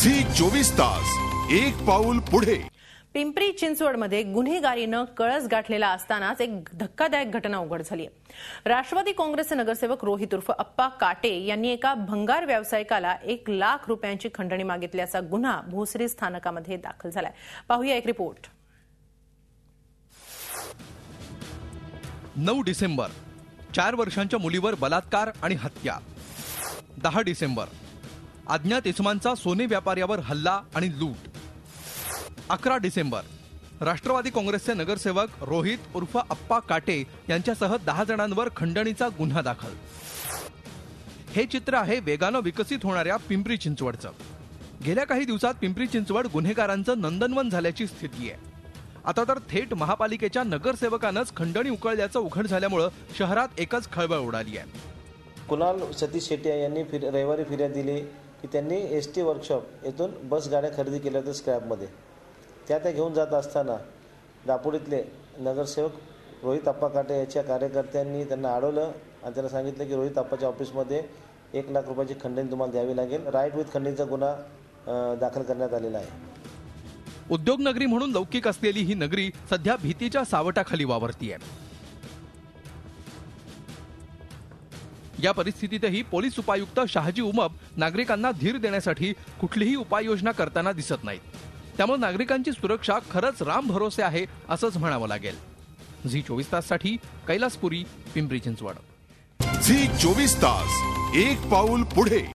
Zee 24 तास एक पाऊल पुढे। पिंपरी चिंचवडमध्ये गुन्हेगारीनं कळस गाठलेला असतानाच एक धक्कादायक घटना उघड झाली आहे। राष्ट्रवादी काँग्रेसचे नगरसेवक रोहित उर्फ अप्पा काटे यांनी एका भंगार व्यावसायिकाला 1 लाख रुपयांची खंडणी मागितल्याचा गुन्हा भोसरी स्थानकामध्ये दाखल झालाय। पाहूया एक रिपोर्ट। 9 डिसेंबर 4 वर्षांच्या मुलीवर बलात्कार आणि हत्या। 10 डिसेंबर अज्ञात इसमांचा सोने व्यापाऱ्यावर हल्ला आणि लूट। 11 डिसेंबर राष्ट्रवादी काँग्रेसचे नगरसेवक रोहित उर्फ अप्पा काटे यांच्यासह 10 जणांवर खंडणीचा गुन्हा दाखल। हे चित्र आहे वेगानं विकसित होणाऱ्या पिंपरी चिंचवडचं। गेल्या काही दिवसात पिंपरी चिंचवड गुन्हेगारांचं नंदनवन झाल्याची स्थिती आहे। आता तर थेट महापालिकेच्या नगरसेवकानंच खंडणी उकळल्याचं उघड झाल्यामुळे शहरात एकच खळबळ उडाली आहे। कुणाल सतीश शेट्टी यांनी रविवारी फिर्याद दिली की त्यांनी एसटी वर्कशॉप येथून बस गाड्या खरेदी केल्या होत्या स्क्रॅपमध्ये। त्या घेऊन जात असताना दापोलीतले नगरसेवक रोहित अप्पा काटे याच्या कार्यकर्त्यांनी त्यांना अडवलं आणि त्यांना सांगितलं की रोहित अप्पाच्या ऑफिसमध्ये 1 लाख रुपयाची खंडणी तुम्हाला द्यावी लागेल। राईट विथ खंडणीचा गुन्हा दाखल करण्यात आलेला आहे। उद्योग नगरी म्हणून लौकिक असलेली ही नगरी सध्या भीतीच्या सावटाखाली वावरतीये। या परिस्थितीतही पोलीस उपायुक्त शहाजी उमप नागरिकांना धीर देण्यासाठी कुठलीही उपाययोजना करताना दिसत नाहीत। त्यामुळे नागरिकांची सुरक्षा खरंच राम भरोसे आहे असंच म्हणावं लागेल। झी 24 ताससाठी कैलासपुरी, पिंपरी चिंचवड। झी 24 तास एक पाऊल पुढे।